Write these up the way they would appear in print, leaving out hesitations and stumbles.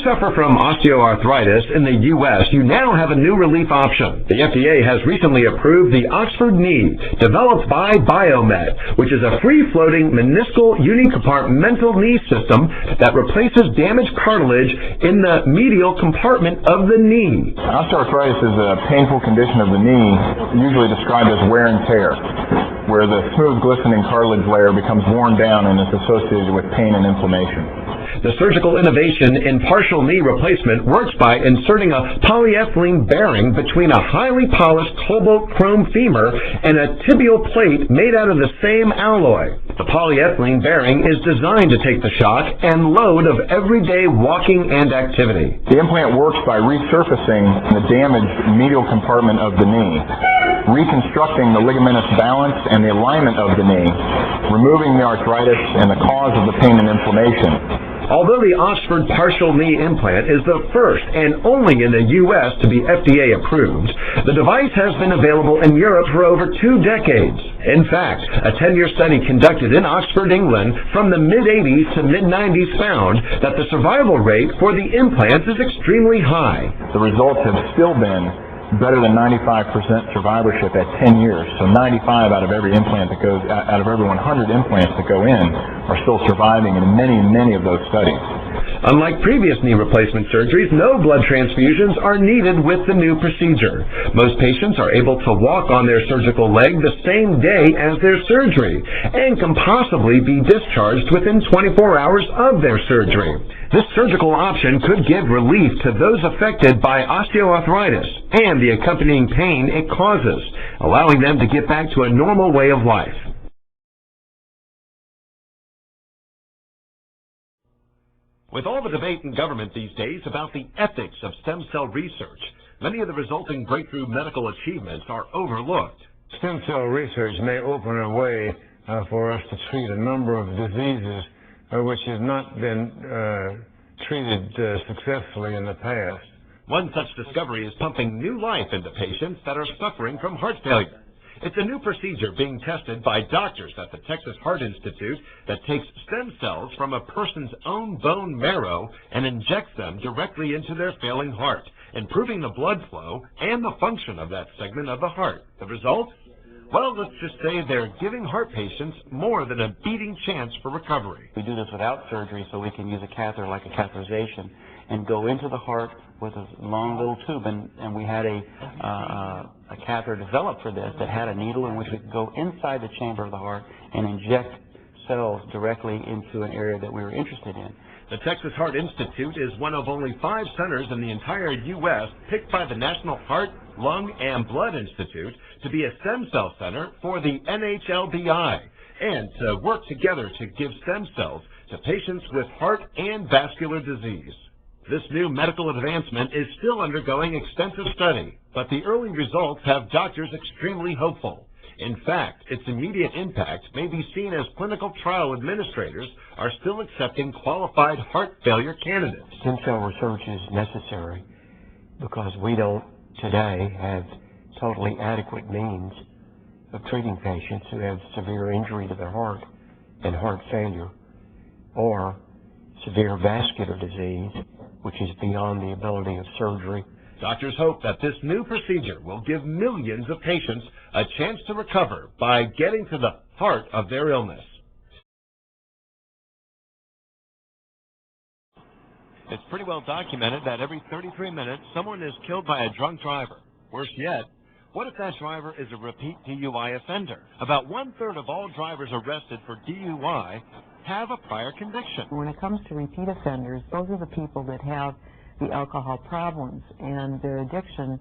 suffer from osteoarthritis in the U.S., you now have a new relief option. The FDA has recently approved the Oxford Knee, developed by Biomet, which is a free-floating meniscal unicompartmental knee system that replaces damaged cartilage in the medial compartment of the knee. Osteoarthritis is a painful condition of the knee, usually described as wear and tear, where the smooth, glistening cartilage layer becomes worn down and is associated with pain and inflammation. The surgical innovation in partial knee replacement works by inserting a polyethylene bearing between a highly polished cobalt chrome femur and a tibial plate made out of the same alloy. The polyethylene bearing is designed to take the shock and load of everyday walking and activity. The implant works by resurfacing the damaged medial compartment of the knee, reconstructing the ligamentous balance and the alignment of the knee, removing the arthritis and the cause of the pain and inflammation. Although the Oxford partial knee implant is the first and only in the U.S. to be FDA approved, the device has been available in Europe for over 2 decades. In fact, a 10-year study conducted in Oxford, England from the mid-80s to mid-90s found that the survival rate for the implants is extremely high. The results have still been better than 95% survivorship at 10 years. So 95 out of every implant that goes, out of every 100 implants that go in are still surviving in many of those studies. Unlike previous knee replacement surgeries, no blood transfusions are needed with the new procedure. Most patients are able to walk on their surgical leg the same day as their surgery and can possibly be discharged within 24 hours of their surgery. This surgical option could give relief to those affected by osteoarthritis and the accompanying pain it causes, allowing them to get back to a normal way of life. With all the debate in government these days about the ethics of stem cell research, many of the resulting breakthrough medical achievements are overlooked. Stem cell research may open a way for us to treat a number of diseases which has not been treated successfully in the past. One such discovery is pumping new life into patients that are suffering from heart failure. It's a new procedure being tested by doctors at the Texas Heart Institute that takes stem cells from a person's own bone marrow and injects them directly into their failing heart, improving the blood flow and the function of that segment of the heart. The result? Well, let's just say they're giving heart patients more than a beating chance for recovery. We do this without surgery, so we can use a catheter like a catheterization and go into the heart with a long little tube. And we had a catheter developed for this that had a needle in which we could go inside the chamber of the heart and inject cells directly into an area that we were interested in. The Texas Heart Institute is one of only 5 centers in the entire U.S. picked by the National Heart, Lung, and Blood Institute to be a stem cell center for the NHLBI and to work together to give stem cells to patients with heart and vascular disease. This new medical advancement is still undergoing extensive study, but the early results have doctors extremely hopeful. In fact, its immediate impact may be seen as clinical trial administrators are still accepting qualified heart failure candidates. Stem cell research is necessary because we don't today have totally adequate means of treating patients who have severe injury to their heart and heart failure or severe vascular disease, which is beyond the ability of surgery. Doctors hope that this new procedure will give millions of patients a chance to recover by getting to the heart of their illness. It's pretty well documented that every 33 minutes someone is killed by a drunk driver. Worse yet, what if that driver is a repeat DUI offender? About 1/3 of all drivers arrested for DUI have a prior conviction. When it comes to repeat offenders, those are the people that have the alcohol problems and their addiction.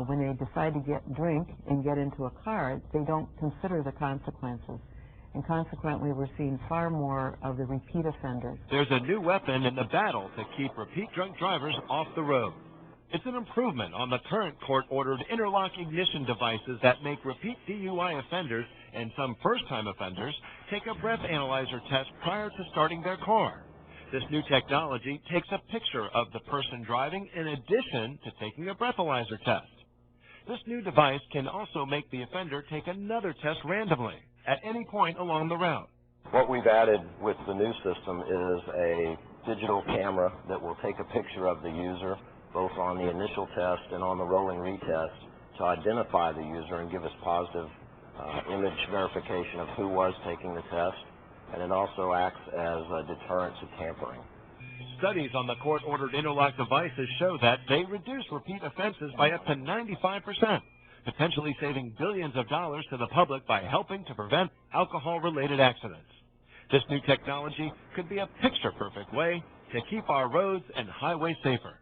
When they decide to drink and get into a car, they don't consider the consequences. And consequently, we're seeing far more of the repeat offenders. There's a new weapon in the battle to keep repeat drunk drivers off the road. It's an improvement on the current court-ordered interlock ignition devices that make repeat DUI offenders and some first-time offenders take a breath analyzer test prior to starting their car. This new technology takes a picture of the person driving in addition to taking a breathalyzer test. This new device can also make the offender take another test randomly at any point along the route. What we've added with the new system is a digital camera that will take a picture of the user, both on the initial test and on the rolling retest, to identify the user and give us positive image verification of who was taking the test, and it also acts as a deterrent to tampering. Studies on the court-ordered interlock devices show that they reduce repeat offenses by up to 95%, potentially saving billions of dollars to the public by helping to prevent alcohol-related accidents. This new technology could be a picture-perfect way to keep our roads and highways safer.